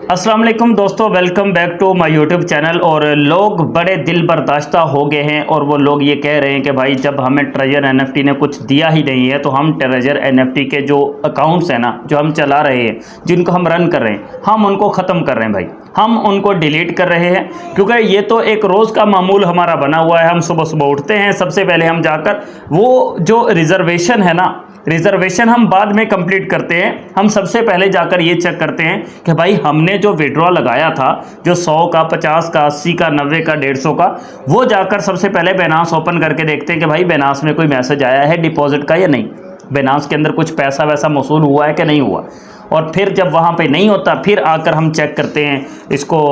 अस्सलाम वालेकुम दोस्तों, welcome back to my YouTube channel. और लोग बड़े दिल बर्दाश्ता हो गए हैं और वो लोग ये कह रहे हैं कि भाई जब हमें ट्रेजर एनएफटी ने कुछ दिया ही नहीं है तो हम ट्रेजर एनएफटी के जो अकाउंट्स हैं ना, जो हम चला रहे हैं, जिनको हम रन कर रहे हैं, हम उनको ख़त्म कर रहे हैं भाई। हम उनको डिलीट कर रहे हैं क्योंकि ये तो एक रोज़ का मामूल हमारा बना हुआ है। हम सुबह सुबह उठते हैं, सबसे पहले हम जाकर वो जो रिजर्वेशन है ना, रिजर्वेशन हम बाद में कंप्लीट करते हैं। हम सबसे पहले जाकर ये चेक करते हैं कि भाई हमने जो विड्रॉ लगाया था, जो 100 का, 50 का, 80 का, 90 का, 150 का, वो जाकर सबसे पहले बाइनेंस ओपन करके देखते हैं कि भाई बाइनेंस में कोई मैसेज आया है डिपॉजिट का या नहीं, बाइनेंस के अंदर कुछ पैसा वैसा मौसूल हुआ है कि नहीं हुआ। और फिर जब वहाँ पे नहीं होता, फिर आकर हम चेक करते हैं इसको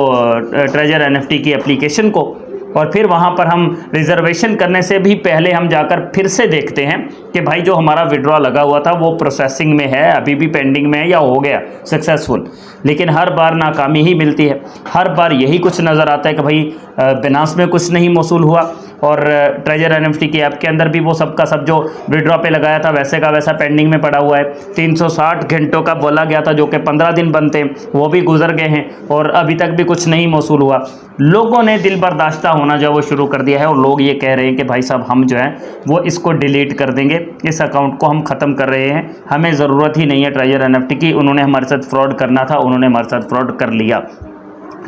ट्रेजर एनएफटी की एप्लीकेशन को। और फिर वहाँ पर हम रिजर्वेशन करने से भी पहले हम जाकर फिर से देखते हैं कि भाई जो हमारा विड्रॉ लगा हुआ था वो प्रोसेसिंग में है, अभी भी पेंडिंग में है या हो गया सक्सेसफुल। लेकिन हर बार नाकामी ही मिलती है। हर बार यही कुछ नज़र आता है कि भाई बाइनेंस में कुछ नहीं मौसूल हुआ और ट्रेजर एनएफटी की ऐप के अंदर भी वो सबका सब जो विड्रॉ पे लगाया था वैसे का वैसा पेंडिंग में पड़ा हुआ है। 360 घंटों का बोला गया था जो कि 15 दिन बनते, वो भी गुजर गए हैं और अभी तक भी कुछ नहीं मौसूल हुआ। लोगों ने दिल बर्दाश्ता होना जो वो शुरू कर दिया है और लोग ये कह रहे हैं कि भाई साहब हम जो है वो इसको डिलीट कर देंगे, इस अकाउंट को हम ख़त्म कर रहे हैं, हमें ज़रूरत ही नहीं है ट्रेजर एनएफटी की। उन्होंने हमारे साथ फ्रॉड करना था, उन्होंने हमारे साथ फ्रॉड कर लिया।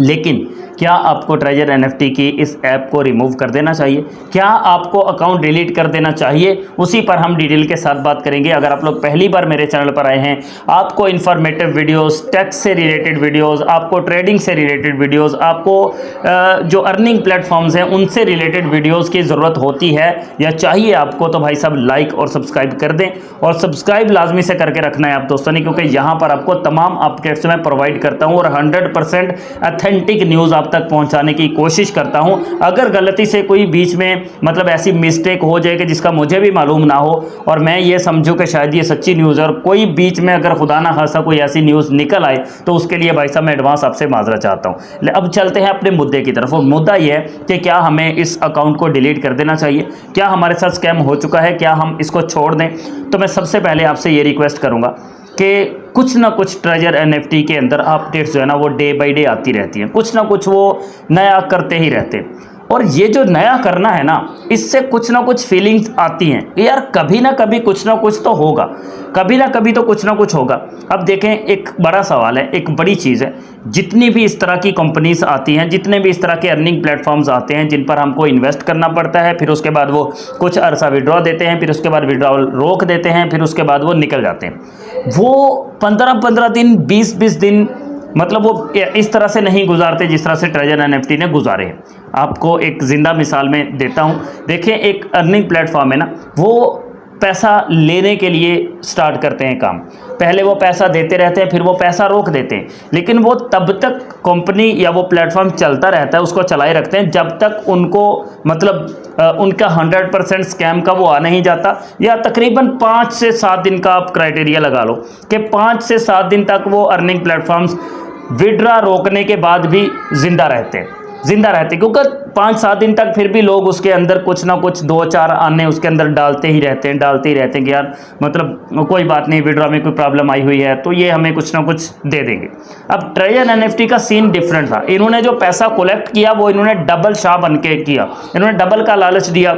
लेकिन क्या आपको ट्रेजर एनएफटी की इस ऐप को रिमूव कर देना चाहिए? क्या आपको अकाउंट डिलीट कर देना चाहिए? उसी पर हम डिटेल के साथ बात करेंगे। अगर आप लोग पहली बार मेरे चैनल पर आए हैं, आपको इन्फॉर्मेटिव वीडियोस, टैक्स से रिलेटेड वीडियोस, आपको ट्रेडिंग से रिलेटेड वीडियोस, आपको जो अर्निंग प्लेटफॉर्म्स हैं उनसे रिलेटेड वीडियोस की ज़रूरत होती है या चाहिए आपको, तो भाई साहब लाइक और सब्सक्राइब कर दें। और सब्सक्राइब लाजमी से करके रखना है आप दोस्तों ने, क्योंकि यहाँ पर आपको तमाम अपडेट्स मैं प्रोवाइड करता हूँ और 100% ऑथेंटिक न्यूज़ आप तक पहुंचाने की कोशिश करता हूं। अगर गलती से कोई बीच में मतलब ऐसी मिस्टेक हो जाए कि जिसका मुझे भी मालूम ना हो और मैं ये समझूं कि शायद ये सच्ची न्यूज़ है और कोई बीच में अगर खुदा ना खासा कोई ऐसी न्यूज़ निकल आए, तो उसके लिए भाई साहब मैं एडवांस आपसे माजरा चाहता हूं। अब चलते हैं अपने मुद्दे की तरफ। और मुद्दा ये है कि क्या हमें इस अकाउंट को डिलीट कर देना चाहिए? क्या हमारे साथ स्कैम हो चुका है? क्या हम इसको छोड़ दें? तो मैं सबसे पहले आपसे ये रिक्वेस्ट करूँगा कि कुछ ना कुछ ट्रेजर एनएफटी के अंदर अपडेट्स जो है ना वो डे बाय डे आती रहती हैं, कुछ ना कुछ वो नया करते ही रहते हैं। और ये जो नया करना है ना, इससे कुछ ना कुछ फीलिंग्स आती हैं कि यार कभी ना कभी कुछ ना कुछ तो होगा, कभी ना कभी तो कुछ ना कुछ होगा। अब देखें, एक बड़ा सवाल है, एक बड़ी चीज़ है, जितनी भी इस तरह की कंपनीज आती हैं, जितने भी इस तरह के अर्निंग प्लेटफॉर्म्स आते हैं जिन पर हमको इन्वेस्ट करना पड़ता है, फिर उसके बाद वो कुछ अरसा विड्रॉ देते हैं, फिर उसके बाद विड्रॉल रोक देते हैं, फिर उसके बाद वो निकल जाते हैं। वो 15-15 दिन, 20-20 दिन मतलब वो इस तरह से नहीं गुजारते जिस तरह से ट्रेजर एनएफटी ने गुजारे हैं। आपको एक ज़िंदा मिसाल में देता हूँ। देखिए, एक अर्निंग प्लेटफॉर्म है ना, वो पैसा लेने के लिए स्टार्ट करते हैं काम। पहले वो पैसा देते रहते हैं, फिर वो पैसा रोक देते हैं, लेकिन वो तब तक कंपनी या वो प्लेटफॉर्म चलता रहता है, उसको चलाए रखते हैं जब तक उनको मतलब उनका 100% स्कैम का वो आ नहीं जाता। या तकरीबन 5 से 7 दिन का आप क्राइटेरिया लगा लो कि 5 से 7 दिन तक वो अर्निंग प्लेटफॉर्म्स विड्रॉ रोकने के बाद भी जिंदा रहते, क्योंकि 5-7 दिन तक फिर भी लोग उसके अंदर कुछ ना कुछ 2-4 आने उसके अंदर डालते ही रहते हैं कि यार मतलब कोई बात नहीं, विड्रॉ में कोई प्रॉब्लम आई हुई है तो ये हमें कुछ ना कुछ दे देंगे। अब ट्रेजर एनएफटी का सीन डिफरेंट था। इन्होंने जो पैसा कलेक्ट किया वो इन्होंने डबल शाह बन के किया, इन्होंने डबल का लालच दिया।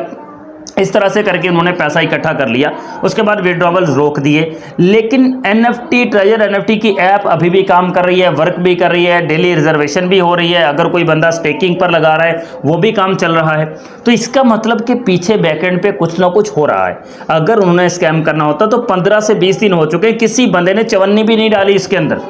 इस तरह से करके उन्होंने पैसा इकट्ठा कर लिया, उसके बाद विड्रॉवल रोक दिए। लेकिन एनएफटी, ट्रेजर एनएफटी की ऐप अभी भी काम कर रही है, वर्क भी कर रही है, डेली रिजर्वेशन भी हो रही है। अगर कोई बंदा स्टेकिंग पर लगा रहा है वो भी काम चल रहा है। तो इसका मतलब कि पीछे बैकएंड पे कुछ ना कुछ हो रहा है। अगर उन्होंने स्कैम करना होता तो 15 से 20 दिन हो चुके हैं, किसी बंदे ने चवन्नी भी नहीं डाली इसके अंदर,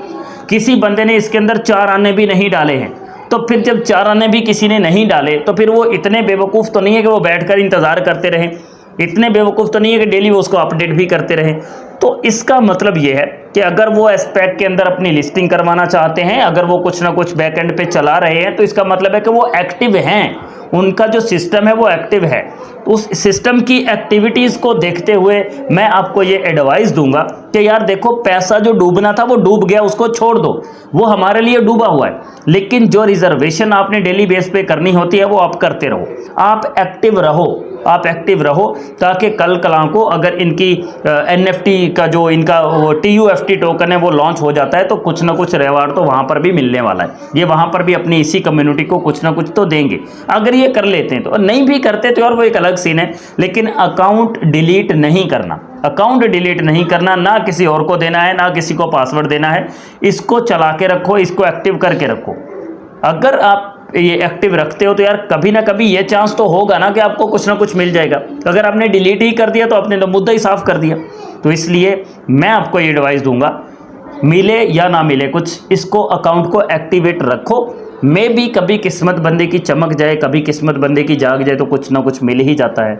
किसी बंदे ने इसके अंदर 4 आने भी नहीं डाले हैं। तो फिर जब 4 आने भी किसी ने नहीं डाले तो फिर वो इतने बेवकूफ़ तो नहीं है कि वो बैठकर इंतज़ार करते रहें, इतने बेवकूफ़ तो नहीं है कि डेली वो उसको अपडेट भी करते रहें। तो इसका मतलब ये है कि अगर वो एस्पेक्ट के अंदर अपनी लिस्टिंग करवाना चाहते हैं, अगर वो कुछ ना कुछ बैकएंड पे चला रहे हैं, तो इसका मतलब है कि वो एक्टिव हैं, उनका जो सिस्टम है वो एक्टिव है। तो उस सिस्टम की एक्टिविटीज़ को देखते हुए मैं आपको ये एडवाइस दूंगा कि यार देखो, पैसा जो डूबना था वो डूब गया, उसको छोड़ दो, वो हमारे लिए डूबा हुआ है। लेकिन जो रिजर्वेशन आपने डेली बेस पे करनी होती है वो आप करते रहो, आप एक्टिव रहो। आप एक्टिव रहो, ताकि कल कलां को अगर इनकी NFT का जो इनका वो TUFT टोकन है वो लॉन्च हो जाता है तो कुछ ना कुछ रिवार्ड तो वहाँ पर भी मिलने वाला है। ये वहाँ पर भी अपनी इसी कम्युनिटी को कुछ ना कुछ तो देंगे अगर ये कर लेते हैं तो, और नहीं भी करते तो और वो एक अलग सीन है। लेकिन अकाउंट डिलीट नहीं करना, अकाउंट डिलीट नहीं करना, ना किसी और को देना है, ना किसी को पासवर्ड देना है। इसको चला के रखो, इसको एक्टिव करके रखो। अगर आप ये एक्टिव रखते हो तो यार कभी ना कभी ये चांस तो होगा ना कि आपको कुछ ना कुछ मिल जाएगा। अगर आपने डिलीट ही कर दिया तो आपने तो मुद्दा ही साफ कर दिया। तो इसलिए मैं आपको ये एडवाइस दूंगा, मिले या ना मिले कुछ, इसको अकाउंट को एक्टिवेट रखो। मे भी कभी किस्मत बंदे की चमक जाए, कभी किस्मत बंदे की जाग जाए तो कुछ ना कुछ मिल ही जाता है।